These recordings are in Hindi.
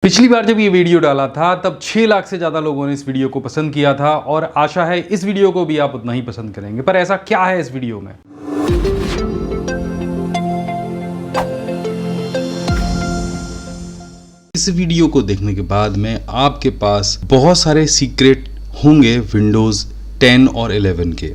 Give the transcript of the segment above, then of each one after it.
पिछली बार जब ये वीडियो डाला था तब 6 लाख से ज़्यादा लोगों ने इस वीडियो को पसंद किया था और आशा है इस वीडियो को भी आप उतना ही पसंद करेंगे। पर ऐसा क्या है इस वीडियो में? इस वीडियो को देखने के बाद में आपके पास बहुत सारे सीक्रेट होंगे विंडोज़ 10 और 11 के।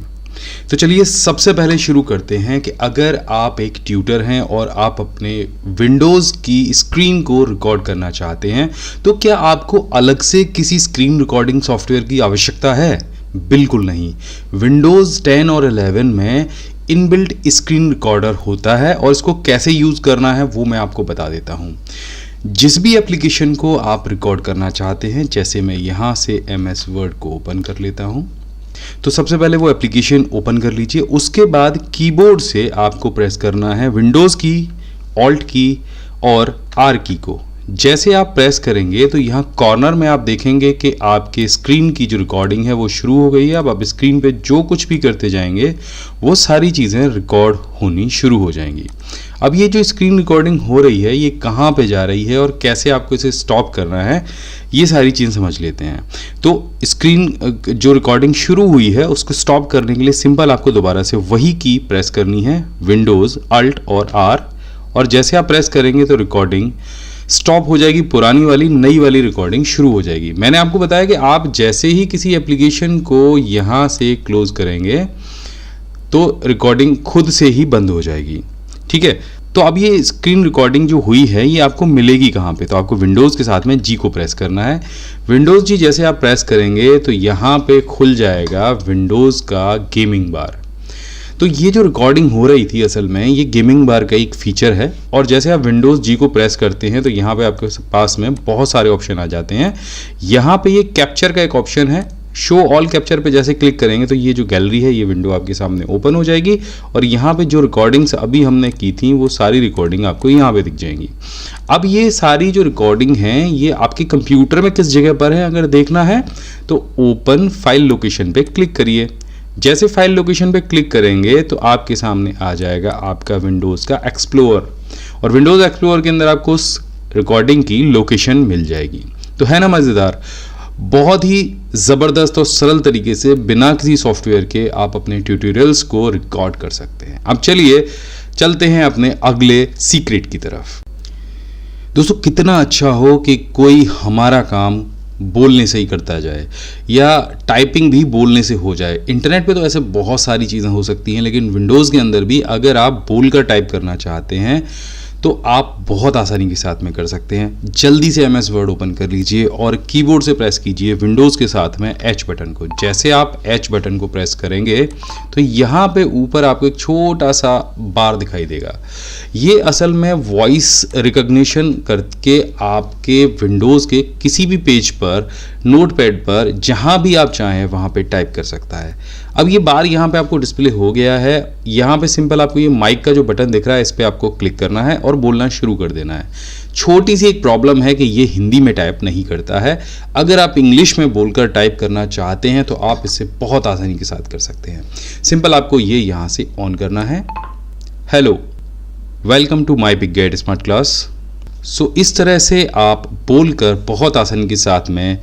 तो चलिए सबसे पहले शुरू करते हैं कि अगर आप एक ट्यूटर हैं और आप अपने विंडोज़ की स्क्रीन को रिकॉर्ड करना चाहते हैं तो क्या आपको अलग से किसी स्क्रीन रिकॉर्डिंग सॉफ्टवेयर की आवश्यकता है? बिल्कुल नहीं। विंडोज़ 10 और 11 में इनबिल्ट स्क्रीन रिकॉर्डर होता है और इसको कैसे यूज़ करना है वो मैं आपको बता देता हूँ। जिस भी एप्लीकेशन को आप रिकॉर्ड करना चाहते हैं, जैसे मैं यहाँ से MS वर्ड को ओपन कर लेता हूँ, तो सबसे पहले वो एप्लीकेशन ओपन कर लीजिए। उसके बाद कीबोर्ड से आपको प्रेस करना है विंडोज़ की, ऑल्ट की और R की को। जैसे आप प्रेस करेंगे तो यहाँ कॉर्नर में आप देखेंगे कि आपके स्क्रीन की जो रिकॉर्डिंग है वो शुरू हो गई है। अब आप स्क्रीन पे जो कुछ भी करते जाएंगे वो सारी चीज़ें रिकॉर्ड होनी शुरू हो जाएंगी। अब ये जो स्क्रीन रिकॉर्डिंग हो रही है ये कहाँ पे जा रही है और कैसे आपको इसे स्टॉप करना है, ये सारी चीज़ समझ लेते हैं। तो स्क्रीन जो रिकॉर्डिंग शुरू हुई है उसको स्टॉप करने के लिए सिंपल आपको दोबारा से वही की प्रेस करनी है, विंडोज़, अल्ट और R। और जैसे आप प्रेस करेंगे तो रिकॉर्डिंग स्टॉप हो जाएगी, पुरानी वाली नई वाली रिकॉर्डिंग शुरू हो जाएगी। मैंने आपको बताया कि आप जैसे ही किसी एप्लीकेशन को यहाँ से क्लोज करेंगे तो रिकॉर्डिंग खुद से ही बंद हो जाएगी। ठीक है, तो अब ये स्क्रीन रिकॉर्डिंग जो हुई है ये आपको मिलेगी कहाँ पे? तो आपको विंडोज़ के साथ में G को प्रेस करना है। विंडोज़ G जैसे आप प्रेस करेंगे तो यहाँ पे खुल जाएगा विंडोज़ का गेमिंग बार। तो ये जो रिकॉर्डिंग हो रही थी असल में ये गेमिंग बार का एक फीचर है। और जैसे आप विंडोज़ G को प्रेस करते हैं तो यहाँ पे आपके पास में बहुत सारे ऑप्शन आ जाते हैं। यहाँ पे ये कैप्चर का एक ऑप्शन है, शो ऑल कैप्चर पे जैसे क्लिक करेंगे तो ये जो गैलरी है ये विंडो आपके सामने ओपन हो जाएगी और यहाँ पे जो रिकॉर्डिंग्स अभी हमने की थी वो सारी रिकॉर्डिंग आपको यहाँ पे दिख जाएंगी। अब ये सारी जो रिकॉर्डिंग है ये आपके कंप्यूटर में किस जगह पर है अगर देखना है तो ओपन फाइल लोकेशन पे क्लिक करिए। जैसे फाइल लोकेशन पे क्लिक करेंगे तो आपके सामने आ जाएगा आपका विंडोज़ का एक्सप्लोरर और विंडोज़ एक्सप्लोरर के अंदर आपको उस रिकॉर्डिंग की लोकेशन मिल जाएगी। तो है ना मज़ेदार? बहुत ही ज़बरदस्त और सरल तरीके से बिना किसी सॉफ्टवेयर के आप अपने ट्यूटोरियल्स को रिकॉर्ड कर सकते हैं। अब चलिए चलते हैं अपने अगले सीक्रेट की तरफ। दोस्तों, कितना अच्छा हो कि कोई हमारा काम बोलने से ही करता जाए या टाइपिंग भी बोलने से हो जाए। इंटरनेट पे तो ऐसे बहुत सारी चीज़ें हो सकती हैं, लेकिन विंडोज़ के अंदर भी अगर आप बोलकर टाइप करना चाहते हैं तो आप बहुत आसानी के साथ में कर सकते हैं। जल्दी से MS वर्ड ओपन कर लीजिए और कीबोर्ड से प्रेस कीजिए विंडोज़ के साथ में H बटन को। जैसे आप H बटन को प्रेस करेंगे तो यहाँ पे ऊपर आपको एक छोटा सा बार दिखाई देगा। ये असल में वॉइस रिकॉग्निशन करके आपके विंडोज़ के किसी भी पेज पर, नोटपैड पर, जहाँ भी आप चाहें वहाँ पे टाइप कर सकता है। अब ये बार यहाँ पे आपको डिस्प्ले हो गया है। यहाँ पे सिंपल आपको ये माइक का जो बटन दिख रहा है इस पर आपको क्लिक करना है और बोलना शुरू कर देना है। छोटी सी एक प्रॉब्लम है कि ये हिंदी में टाइप नहीं करता है। अगर आप इंग्लिश में बोलकर टाइप करना चाहते हैं तो आप इससे बहुत आसानी के साथ कर सकते हैं। सिंपल आपको ये यहाँ से ऑन करना है, hello, welcome to my big get smart class. So इस तरह से आप बोलकर बहुत आसानी के साथ में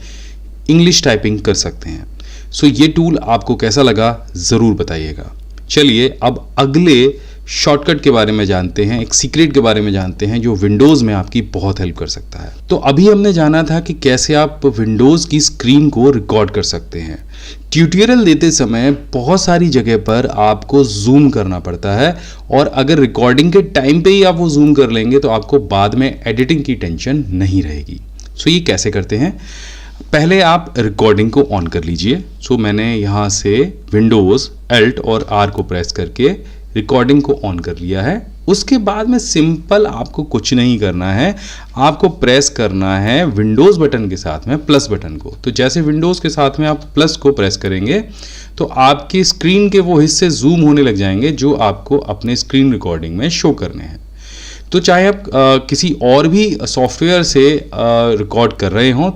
इंग्लिश टाइपिंग कर सकते हैं। सो ये टूल आपको कैसा लगा ज़रूर बताइएगा। चलिए अब अगले शॉर्टकट के बारे में जानते हैं, एक सीक्रेट के बारे में जानते हैं जो विंडोज़ में आपकी बहुत हेल्प कर सकता है। तो अभी हमने जाना था कि कैसे आप विंडोज़ की स्क्रीन को रिकॉर्ड कर सकते हैं। ट्यूटोरियल देते समय बहुत सारी जगह पर आपको जूम करना पड़ता है और अगर रिकॉर्डिंग के टाइम पे ही आप वो जूम कर लेंगे तो आपको बाद में एडिटिंग की टेंशन नहीं रहेगी। सो ये कैसे करते हैं? पहले आप रिकॉर्डिंग को ऑन कर लीजिए। सो मैंने यहाँ से विंडोज़, अल्ट और R को प्रेस करके रिकॉर्डिंग को ऑन कर लिया है। उसके बाद में सिंपल आपको कुछ नहीं करना है, आपको प्रेस करना है विंडोज़ बटन के साथ में प्लस बटन को। तो जैसे विंडोज़ के साथ में आप प्लस को प्रेस करेंगे तो आपकी स्क्रीन के वो हिस्से जूम होने लग जाएंगे जो आपको अपने स्क्रीन रिकॉर्डिंग में शो करने हैं। तो चाहे आप किसी और भी सॉफ्टवेयर से रिकॉर्ड कर रहे हों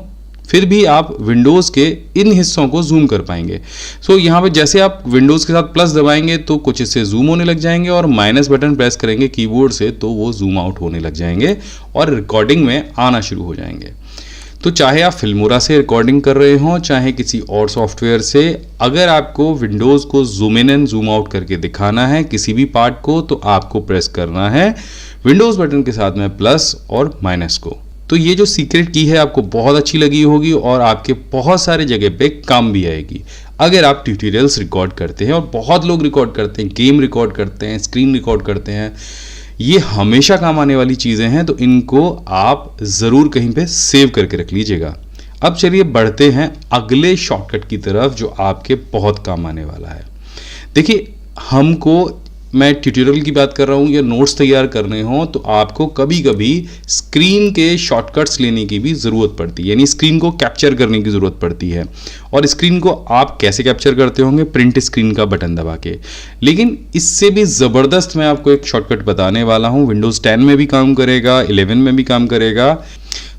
फिर भी आप विंडोज़ के इन हिस्सों को जूम कर पाएंगे। सो यहाँ पे जैसे आप विंडोज़ के साथ प्लस दबाएंगे तो कुछ इससे जूम होने लग जाएंगे और माइनस बटन प्रेस करेंगे कीबोर्ड से तो वो जूम आउट होने लग जाएंगे और रिकॉर्डिंग में आना शुरू हो जाएंगे। तो चाहे आप फिल्मोरा से रिकॉर्डिंग कर रहे हो, चाहे किसी और सॉफ्टवेयर से, अगर आपको विंडोज़ को zoom in and zoom out करके दिखाना है किसी भी पार्ट को, तो आपको प्रेस करना है विंडोज़ बटन के साथ में प्लस और माइनस को। तो ये जो सीक्रेट की है आपको बहुत अच्छी लगी होगी और आपके बहुत सारे जगह पे काम भी आएगी अगर आप ट्यूटोरियल्स रिकॉर्ड करते हैं। और बहुत लोग रिकॉर्ड करते हैं, गेम रिकॉर्ड करते हैं, स्क्रीन रिकॉर्ड करते हैं, ये हमेशा काम आने वाली चीज़ें हैं, तो इनको आप ज़रूर कहीं पे सेव करके रख लीजिएगा। अब चलिए बढ़ते हैं अगले शॉर्टकट की तरफ जो आपके बहुत काम आने वाला है। देखिए, हमको, मैं ट्यूटोरियल की बात कर रहा हूँ या नोट्स तैयार करने हो, तो आपको कभी कभी स्क्रीन के शॉर्टकट्स लेने की भी ज़रूरत पड़ती है, यानी स्क्रीन को कैप्चर करने की ज़रूरत पड़ती है। और स्क्रीन को आप कैसे कैप्चर करते होंगे? प्रिंट स्क्रीन का बटन दबा के। लेकिन इससे भी ज़बरदस्त मैं आपको एक शॉर्टकट बताने वाला हूँ। विंडोज़ 10 में भी काम करेगा, 11 में भी काम करेगा।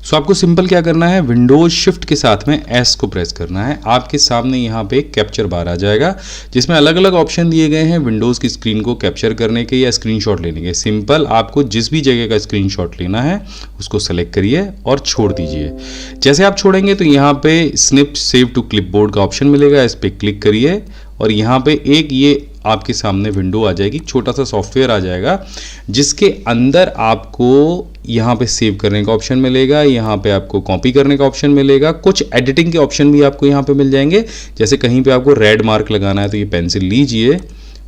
सो आपको सिंपल क्या करना है, विंडोज शिफ्ट के साथ में एस को प्रेस करना है। आपके सामने यहाँ पे कैप्चर बार आ जाएगा जिसमें अलग अलग ऑप्शन दिए गए हैं विंडोज़ की स्क्रीन को कैप्चर करने के या स्क्रीनशॉट लेने के। सिंपल आपको जिस भी जगह का स्क्रीनशॉट लेना है उसको सेलेक्ट करिए और छोड़ दीजिए। जैसे आप छोड़ेंगे तो यहाँ पे स्निप सेव टू क्लिपबोर्ड का ऑप्शन मिलेगा, इस पर क्लिक करिए और यहाँ पे एक ये आपके सामने विंडो आ जाएगी, छोटा सा सॉफ्टवेयर आ जाएगा जिसके अंदर आपको यहाँ पे सेव करने का ऑप्शन मिलेगा, यहाँ पे आपको कॉपी करने का ऑप्शन मिलेगा, कुछ एडिटिंग के ऑप्शन भी आपको यहाँ पे मिल जाएंगे। जैसे कहीं पे आपको रेड मार्क लगाना है तो ये पेंसिल लीजिए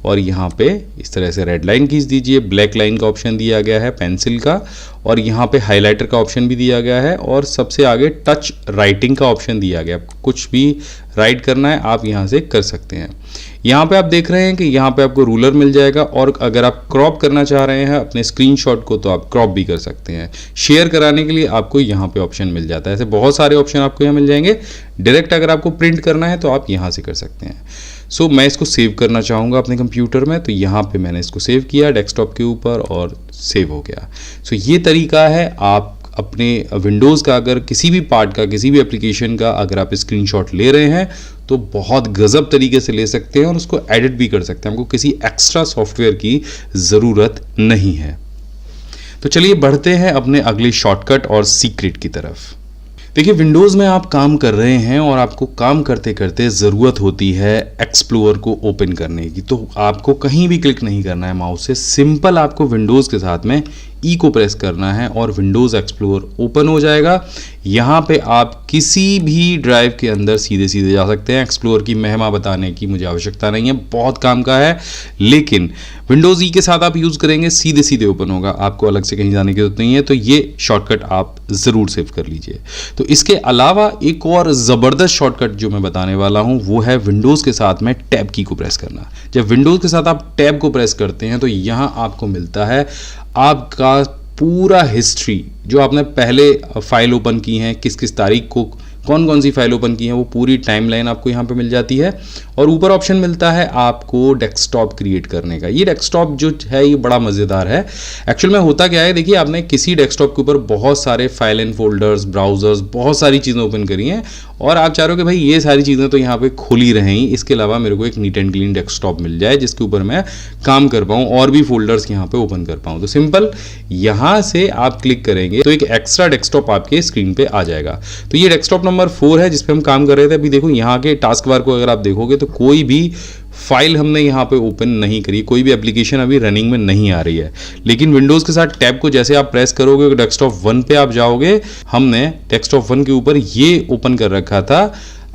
और यहाँ पे इस तरह से रेड लाइन खींच दीजिए। ब्लैक लाइन का ऑप्शन दिया गया है पेंसिल का, और यहाँ पे हाइलाइटर का ऑप्शन भी दिया गया है, और सबसे आगे टच राइटिंग का ऑप्शन दिया गया है। आपको कुछ भी राइट करना है आप यहाँ से कर सकते हैं। यहाँ पे आप देख रहे हैं कि यहाँ पे आपको रूलर मिल जाएगा, और अगर आप क्रॉप करना चाह रहे हैं अपने स्क्रीनशॉट को तो आप क्रॉप भी कर सकते हैं। शेयर कराने के लिए आपको यहाँ पे ऑप्शन मिल जाता है। ऐसे बहुत सारे ऑप्शन आपको यहाँ मिल जाएंगे। डायरेक्ट अगर आपको प्रिंट करना है तो आप यहाँ से कर सकते हैं। सो मैं इसको सेव करना चाहूँगा अपने कंप्यूटर में, तो यहाँ पे मैंने इसको सेव किया डेस्कटॉप के ऊपर और सेव हो गया। सो ये तरीका है, आप अपने विंडोज़ का अगर किसी भी पार्ट का, किसी भी एप्लीकेशन का अगर आप स्क्रीनशॉट ले रहे हैं तो बहुत गजब तरीके से ले सकते हैं और उसको एडिट भी कर सकते हैं। हमको किसी एक्स्ट्रा सॉफ्टवेयर की ज़रूरत नहीं है। तो चलिए बढ़ते हैं अपने अगले शॉर्टकट और सीक्रेट की तरफ। देखिए, विंडोज़ में आप काम कर रहे हैं और आपको काम करते करते ज़रूरत होती है एक्सप्लोरर को ओपन करने की। तो आपको कहीं भी क्लिक नहीं करना है माउस से, सिंपल आपको विंडोज़ के साथ में ई को प्रेस करना है और विंडोज़ एक्सप्लोरर ओपन हो जाएगा। यहाँ पे आप किसी भी ड्राइव के अंदर सीधे सीधे जा सकते हैं। एक्सप्लोरर की महिमा बताने की मुझे आवश्यकता नहीं है, बहुत काम का है। लेकिन विंडोज़ ई के साथ आप यूज़ करेंगे, सीधे सीधे ओपन होगा, आपको अलग से कहीं जाने की जरूरत नहीं है। तो ये शॉर्टकट आप ज़रूर सेव कर लीजिए। तो इसके अलावा एक और ज़बरदस्त शॉर्टकट जो मैं बताने वाला हूँ वो है विंडोज़ के साथ में टैब की को प्रेस करना। जब विंडोज़ के साथ आप टैब को प्रेस करते हैं तो यहाँ आपको मिलता है आपका पूरा हिस्ट्री, जो आपने पहले फाइल ओपन की हैं, किस किस तारीख को कौन कौन सी फाइल ओपन की है, वो पूरी टाइमलाइन आपको यहाँ पे मिल जाती है। और ऊपर ऑप्शन मिलता है आपको डेस्कटॉप क्रिएट करने का। ये डेस्कटॉप जो है ये बड़ा मज़ेदार है। एक्चुअल में होता क्या है, देखिए आपने किसी डेस्कटॉप के ऊपर बहुत सारे फाइल एंड फोल्डर्स, ब्राउजर्स, बहुत सारी चीज़ें ओपन करी हैं और आप चाह रहे हो कि भाई ये सारी चीज़ें तो यहाँ पे खुली रहें, इसके अलावा मेरे को एक नीट एंड क्लीन डेस्कटॉप मिल जाए जिसके ऊपर मैं काम कर पाऊँ और भी फोल्डर्स यहाँ पे ओपन कर पाऊँ। तो सिंपल यहाँ से आप क्लिक करेंगे तो एक एक्स्ट्रा डेस्कटॉप आपके स्क्रीन पे आ जाएगा। तो ये डेस्कटॉप नंबर 4 है जिस पे हम काम कर रहे थे। अभी देखो यहाँ के टास्क बार को अगर आप देखोगे तो कोई भी फाइल हमने यहाँ पे ओपन नहीं करी, कोई भी एप्लीकेशन अभी रनिंग में नहीं आ रही है। लेकिन विंडोज़ के साथ टैब को जैसे आप प्रेस करोगे डेस्कटॉप 1 पे आप जाओगे, हमने डेस्कटॉप 1 के ऊपर ये ओपन कर रखा था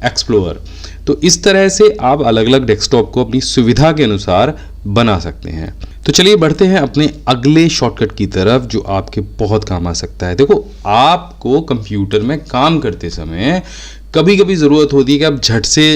एक्सप्लोरर। तो इस तरह से आप अलग अलग डेस्कटॉप को अपनी सुविधा के अनुसार बना सकते हैं। तो चलिए बढ़ते हैं अपने अगले शॉर्टकट की तरफ जो आपके बहुत काम आ सकता है। देखो, आपको कंप्यूटर में काम करते समय कभी कभी ज़रूरत होती है कि आप झट से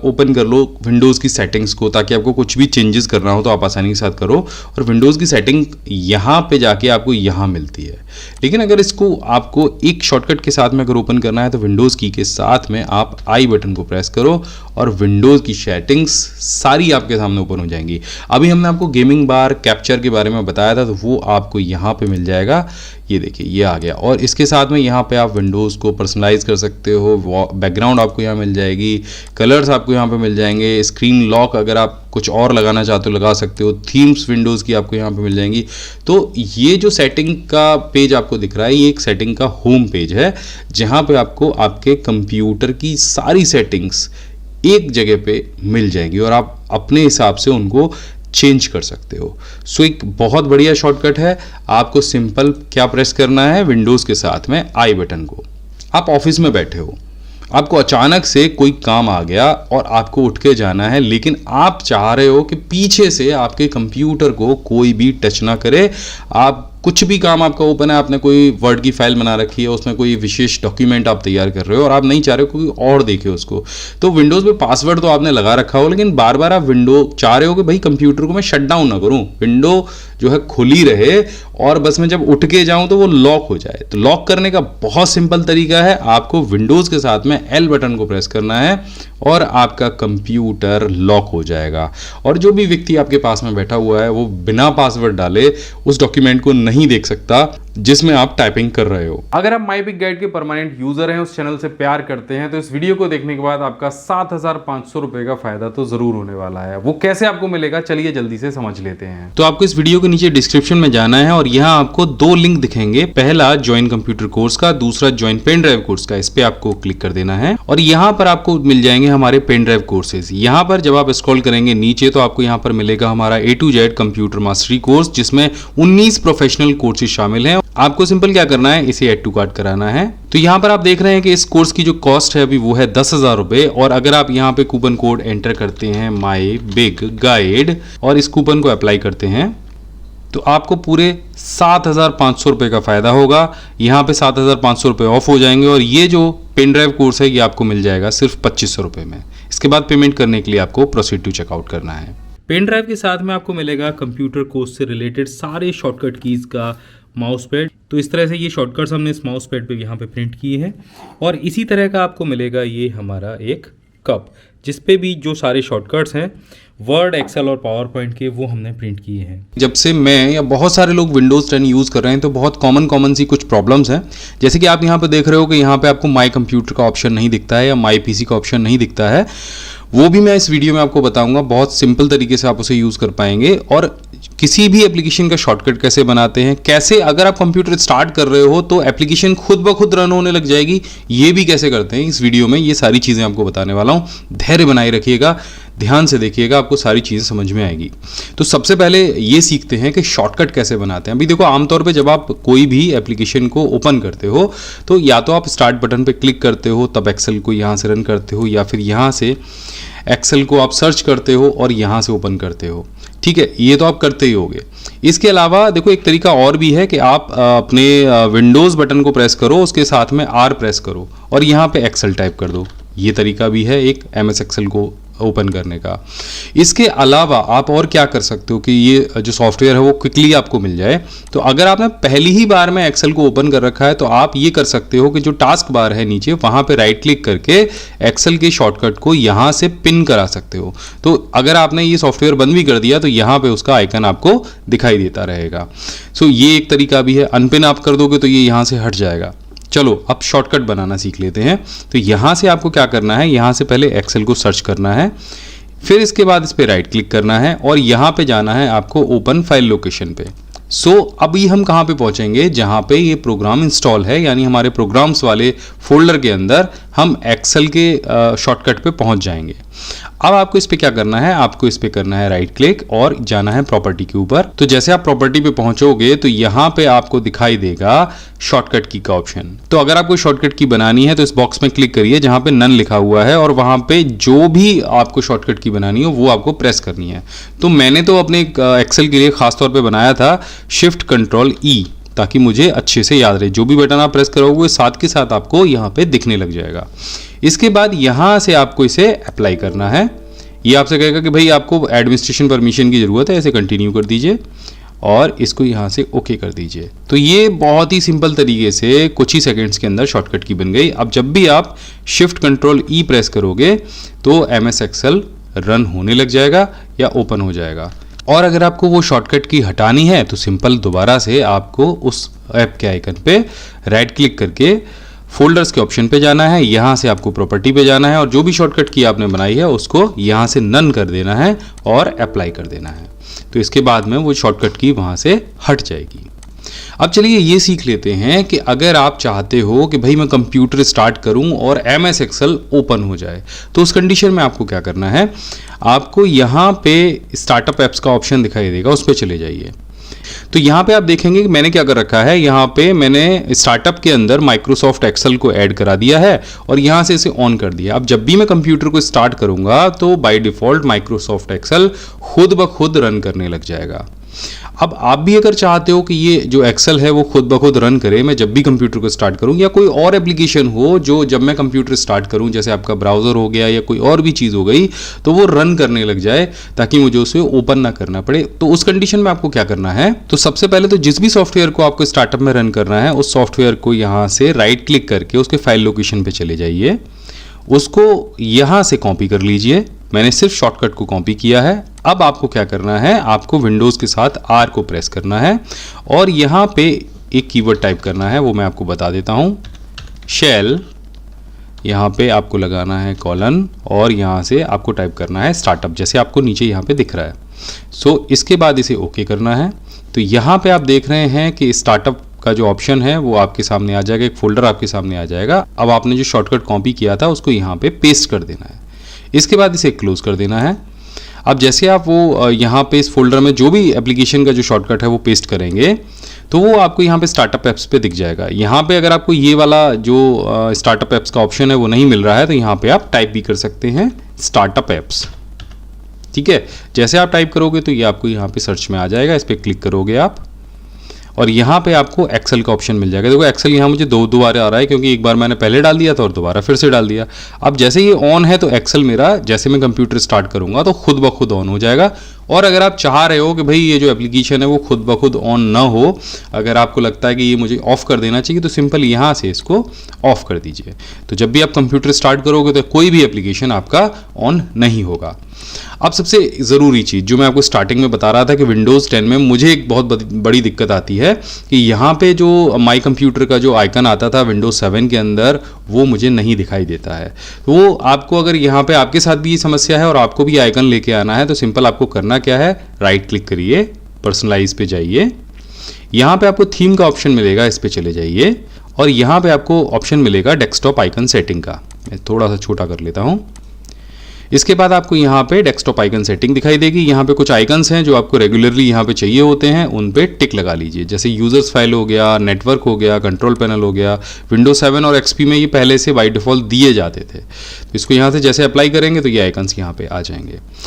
ओपन कर लो विंडोज़ की सेटिंग्स को, ताकि आपको कुछ भी चेंजेस करना हो तो आप आसानी के साथ करो। और विंडोज़ की सेटिंग यहाँ पे जाके आपको यहाँ मिलती है। लेकिन अगर इसको आपको एक शॉर्टकट के साथ में अगर ओपन करना है तो विंडोज़ की के साथ में आप आई बटन को प्रेस करो और विंडोज़ की सेटिंग्स सारी आपके सामने ओपन हो जाएंगी। अभी हमने आपको गेमिंग बार कैप्चर के बारे में बताया था, तो वो आपको यहाँ पे मिल जाएगा। ये देखिए ये आ गया। और इसके साथ में यहाँ पे आप विंडोज़ को पर्सनलाइज कर सकते हो, बैकग्राउंड आपको यहाँ मिल जाएगी, कलर्स आपको यहाँ पे मिल जाएंगे, स्क्रीन लॉक अगर आप कुछ और लगाना चाहते हो लगा सकते हो, थीम्स विंडोज़ की आपको यहाँ पे मिल जाएंगी। तो ये जो सेटिंग का पेज आपको दिख रहा है ये एक सेटिंग का होम पेज है, जहाँ पे आपको आपके कंप्यूटर की सारी सेटिंग्स एक जगह पे मिल जाएंगी और आप अपने हिसाब से उनको चेंज कर सकते हो। सो एक बहुत बढ़िया शॉर्टकट है। आपको सिंपल क्या प्रेस करना है, विंडोज़ के साथ में आई बटन को। आप ऑफिस में बैठे हो, आपको अचानक से कोई काम आ गया और आपको उठ के जाना है, लेकिन आप चाह रहे हो कि पीछे से आपके कंप्यूटर को कोई भी टच ना करे। आप कुछ भी काम आपका ओपन है, आपने कोई वर्ड की फाइल बना रखी है, उसमें कोई विशेष डॉक्यूमेंट आप तैयार कर रहे हो और आप नहीं चाह रहे हो कोई और देखे उसको, तो विंडोज़ में पासवर्ड तो आपने लगा रखा हो, लेकिन बार बार आप विंडो चाह रहे हो कि भाई कंप्यूटर को मैं शट डाउन ना करूं, विंडो जो है खुली रहे और बस मैं जब उठ के जाऊं तो वो लॉक हो जाए। तो लॉक करने का बहुत सिंपल तरीका है, आपको विंडोज़ के साथ में एल बटन को प्रेस करना है और आपका कंप्यूटर लॉक हो जाएगा और जो भी व्यक्ति आपके पास में बैठा हुआ है वो बिना पासवर्ड डाले उस डॉक्यूमेंट को नहीं देख सकता जिसमें आप टाइपिंग कर रहे हो। अगर आप माई बिग गाइड के परमानेंट यूजर हैं, उस चैनल से प्यार करते हैं, तो इस वीडियो को देखने के बाद आपका 7,500 रुपए का फायदा तो जरूर होने वाला है। वो कैसे आपको मिलेगा, चलिए जल्दी से समझ लेते हैं। तो आपको इस वीडियो के नीचे डिस्क्रिप्शन में जाना है और यहाँ आपको दो लिंक दिखेंगे, पहला ज्वाइन कंप्यूटर कोर्स का, दूसरा ज्वाइन पेन ड्राइव कोर्स का। इस पे आपको क्लिक कर देना है और यहाँ पर आपको मिल जाएंगे हमारे पेन ड्राइव कोर्सेज। यहाँ पर जब आप स्क्रॉल करेंगे नीचे तो आपको यहाँ पर मिलेगा हमारा A to Z computer mastery course, जिसमें 19 प्रोफेशनल कोर्सेज शामिल हैं। आपको सिंपल क्या करना है, इसे ऐड टू कार्ट कराना है। तो यहाँ पर आप देख रहे हैं कि इस कोर्स की जो कॉस्ट है अभी वो है 10,000 रुपए और अगर आप यहाँ पे कूपन कोड एंटर करते हैं माई बिग गाइड और इस कूपन को अप्लाई करते हैं तो आपको पूरे 7,500 रुपए का फायदा होगा। यहाँ पे 7,500 रुपए ऑफ हो जाएंगे और ये जो पेन ड्राइव कोर्स है ये आपको मिल जाएगा सिर्फ 2,500 रुपए में। इसके बाद पेमेंट करने के लिए आपको प्रोसीड टू चेकआउट करना है। पेन ड्राइव के साथ में आपको मिलेगा कंप्यूटर कोर्स से रिलेटेड सारे शॉर्टकट कीज का माउस पैड। तो इस तरह से ये शॉर्टकट्स हमने इस माउस पैड पे यहाँ पे प्रिंट किए हैं और इसी तरह का आपको मिलेगा ये हमारा एक कप, जिस पे भी जो सारे शॉर्टकट्स हैं वर्ड, एक्सेल और पावर पॉइंट के वो हमने प्रिंट किए हैं। जब से मैं या बहुत सारे लोग विंडोज़ 10 यूज़ कर रहे हैं तो बहुत कॉमन सी कुछ प्रॉब्लम्स हैं। जैसे कि आप यहाँ पे देख रहे हो कि यहाँ पे आपको माई कंप्यूटर का ऑप्शन नहीं दिखता है या माई पीसी का ऑप्शन नहीं दिखता है, वो भी मैं इस वीडियो में आपको बताऊंगा। बहुत सिंपल तरीके से आप उसे यूज़ कर पाएंगे और किसी भी एप्लीकेशन का शॉर्टकट कैसे बनाते हैं, कैसे अगर आप कंप्यूटर स्टार्ट कर रहे हो तो एप्लीकेशन खुद ब खुद रन होने लग जाएगी, ये भी कैसे करते हैं, इस वीडियो में ये सारी चीज़ें आपको बताने वाला हूँ। धैर्य बनाए रखिएगा, ध्यान से देखिएगा, आपको सारी चीज़ें समझ में आएगी। तो सबसे पहले ये सीखते हैं कि शॉर्टकट कैसे बनाते हैं। अभी देखो, आमतौर पे जब आप कोई भी एप्लीकेशन को ओपन करते हो तो या तो आप स्टार्ट बटन पे क्लिक करते हो तब एक्सेल को यहाँ से रन करते हो, या फिर यहाँ से एक्सेल को आप सर्च करते हो और यहाँ से ओपन करते हो। ठीक है, ये तो आप करते ही होगे। इसके अलावा देखो एक तरीका और भी है कि आप अपने विंडोज़ बटन को प्रेस करो, उसके साथ में R प्रेस करो और यहाँ पे एक्सेल टाइप कर दो। ये तरीका भी है एक MS एक्सेल को ओपन करने का। इसके अलावा आप और क्या कर सकते हो कि ये जो सॉफ्टवेयर है वो क्विकली आपको मिल जाए। तो अगर आपने पहली ही बार में एक्सेल को ओपन कर रखा है तो आप ये कर सकते हो कि जो टास्क बार है नीचे वहाँ पे राइट क्लिक करके एक्सेल के शॉर्टकट को यहाँ से पिन करा सकते हो। तो अगर आपने ये सॉफ्टवेयर बंद भी कर दिया तो यहाँ पे उसका आइकन आपको दिखाई देता रहेगा। सो ये एक तरीका भी है। अनपिन आप कर दोगे तो ये यहाँ से हट जाएगा। चलो अब शॉर्टकट बनाना सीख लेते हैं। तो यहाँ से आपको क्या करना है, यहाँ से पहले एक्सेल को सर्च करना है, फिर इसके बाद इस पर राइट क्लिक करना है और यहाँ पे जाना है आपको ओपन फाइल लोकेशन पे। सो अभी हम कहाँ पे पहुँचेंगे, जहाँ पे ये प्रोग्राम इंस्टॉल है, यानी हमारे प्रोग्राम्स वाले फोल्डर के अंदर हम एक्सेल के शॉर्टकट पे पहुँच जाएंगे। अब आपको इस पे क्या करना है, आपको इस पे करना है राइट क्लिक और जाना है प्रॉपर्टी के ऊपर। तो जैसे आप प्रॉपर्टी पे पहुंचोगे तो यहाँ पे आपको दिखाई देगा शॉर्टकट की का ऑप्शन। तो अगर आपको शॉर्टकट की बनानी है तो इस बॉक्स में क्लिक करिए जहाँ पे नन लिखा हुआ है और वहाँ पे जो भी आपको शॉर्टकट की बनानी हो वो आपको प्रेस करनी है। तो मैंने तो अपने एक्सेल के लिए खासतौर पर बनाया था Shift-Ctrl-E, ताकि मुझे अच्छे से याद रहे। जो भी बटन आप प्रेस करोगे साथ के साथ आपको यहाँ पे दिखने लग जाएगा। इसके बाद यहाँ से आपको इसे अप्लाई करना है। ये आपसे कहेगा कि भाई आपको एडमिनिस्ट्रेशन परमिशन की ज़रूरत है, ऐसे कंटिन्यू कर दीजिए और इसको यहाँ से ओके कर दीजिए। तो ये बहुत ही सिंपल तरीके से कुछ ही सेकंड्स के अंदर शॉर्टकट की बन गई। अब जब भी आप Shift-Ctrl-E प्रेस करोगे तो MS एक्सेल रन होने लग जाएगा या ओपन हो जाएगा। और अगर आपको वो शॉर्टकट की हटानी है तो सिंपल दोबारा से आपको उस ऐप के आइकन पे राइट क्लिक करके फोल्डर्स के ऑप्शन पे जाना है, यहाँ से आपको प्रॉपर्टी पे जाना है और जो भी शॉर्टकट की आपने बनाई है उसको यहाँ से नन कर देना है और अप्लाई कर देना है। तो इसके बाद में वो शॉर्टकट की वहाँ से हट जाएगी। अब चलिए ये सीख लेते हैं कि अगर आप चाहते हो कि भाई मैं कंप्यूटर स्टार्ट करूं और MS एक्सेल ओपन हो जाए, तो उस कंडीशन में आपको क्या करना है, आपको यहाँ पे स्टार्टअप ऐप्स का ऑप्शन दिखाई देगा, उस पर चले जाइए। तो यहाँ पे आप देखेंगे कि मैंने क्या कर रखा है, यहाँ पे मैंने स्टार्टअप के अंदर माइक्रोसॉफ्ट एक्सेल को ऐड करा दिया है और यहाँ से इसे ऑन कर दिया। अब जब भी मैं कंप्यूटर को स्टार्ट करूँगा तो बाय डिफ़ॉल्ट माइक्रोसॉफ्ट एक्सेल खुद ब खुद रन करने लग जाएगा। अब आप भी अगर चाहते हो कि ये जो एक्सेल है वो खुद ब खुद रन करे मैं जब भी कंप्यूटर को स्टार्ट करूं, या कोई और एप्लीकेशन हो जो जब मैं कंप्यूटर स्टार्ट करूं, जैसे आपका ब्राउज़र हो गया या कोई और भी चीज़ हो गई, तो वो रन करने लग जाए ताकि मुझे उसे ओपन ना करना पड़े, तो उस कंडीशन में आपको क्या करना है, तो सबसे पहले तो जिस भी सॉफ्टवेयर को आपको स्टार्टअप में रन करना है उस सॉफ्टवेयर को यहाँ से राइट क्लिक करके उसके फाइल लोकेशन पर चले जाइए, उसको यहाँ से कॉपी कर लीजिए। मैंने सिर्फ शॉर्टकट को कॉपी किया है। अब आपको क्या करना है, आपको विंडोज़ के साथ R को प्रेस करना है और यहाँ पे एक कीवर्ड टाइप करना है, वो मैं आपको बता देता हूँ, शेल। यहाँ पे आपको लगाना है कॉलन और यहाँ से आपको टाइप करना है स्टार्टअप, जैसे आपको नीचे यहाँ पे दिख रहा है। सो इसके बाद इसे ओके करना है। तो यहाँ पे आप देख रहे हैं कि स्टार्टअप का जो ऑप्शन है वो आपके सामने आ जाएगा, एक फोल्डर आपके सामने आ जाएगा। अब आपने जो शॉर्टकट कॉपी किया था उसको यहाँ पे पेस्ट कर देना है। इसके बाद इसे क्लोज कर देना है। अब जैसे आप वो यहाँ पे इस फोल्डर में जो भी एप्लीकेशन का जो शॉर्टकट है वो पेस्ट करेंगे तो वो आपको यहाँ पे स्टार्टअप ऐप्स पे दिख जाएगा। यहाँ पे अगर आपको ये वाला जो स्टार्टअप ऐप्स का ऑप्शन है वो नहीं मिल रहा है तो यहाँ पे आप टाइप भी कर सकते हैं स्टार्टअप ऐप्स। ठीक है, जैसे आप टाइप करोगे तो ये आपको यहाँ पे सर्च में आ जाएगा, इस पर क्लिक करोगे आप और यहाँ पे आपको एक्सेल का ऑप्शन मिल जाएगा। देखो एक्सेल यहाँ मुझे दो बार आ रहा है क्योंकि एक बार मैंने पहले डाल दिया था और दोबारा फिर से डाल दिया। अब जैसे ये ऑन है तो एक्सेल मेरा जैसे मैं कंप्यूटर स्टार्ट करूँगा तो खुद ब खुद ऑन हो जाएगा। और अगर आप चाह रहे हो कि भाई ये जो एप्लीकेशन है वो खुद ब खुद ऑन ना हो, अगर आपको लगता है कि ये मुझे ऑफ़ कर देना चाहिए, तो सिंपल यहाँ से इसको ऑफ़ कर दीजिए। तो जब भी आप कंप्यूटर स्टार्ट करोगे तो कोई भी एप्लीकेशन आपका ऑन नहीं होगा। अब सबसे ज़रूरी चीज़ जो मैं आपको स्टार्टिंग में बता रहा था कि विंडोज़ 10 में मुझे एक बहुत बड़ी दिक्कत आती है कि यहाँ पे जो माई कंप्यूटर का जो आइकन आता था विंडोज़ 7 के अंदर वो मुझे नहीं दिखाई देता है। तो वो आपको अगर यहाँ पे आपके साथ भी ये समस्या है और आपको भी आइकन लेके आना है तो सिंपल आपको करना क्या है, राइट क्लिक करिए, पर्सनलाइज पे जाइए, यहाँ पे आपको थीम का ऑप्शन मिलेगा, इस पे चले जाइए और यहाँ पे आपको ऑप्शन मिलेगा डेस्कटॉप आइकन सेटिंग का। मैं थोड़ा सा छोटा कर लेता हूँ। इसके बाद आपको यहाँ पे डेस्कटॉप आइकन सेटिंग दिखाई देगी। यहाँ पे कुछ आइकन्स हैं जो आपको रेगुलरली यहाँ पे चाहिए होते हैं, उन पे टिक लगा लीजिए, जैसे यूजर्स फाइल हो गया, नेटवर्क हो गया, कंट्रोल पैनल हो गया। विंडोज 7 और XP में ये पहले से बाय डिफ़ॉल्ट दिए जाते थे। तो इसको यहाँ से जैसे अप्लाई करेंगे तो ये आइकन्स यहाँ पे आ जाएंगे।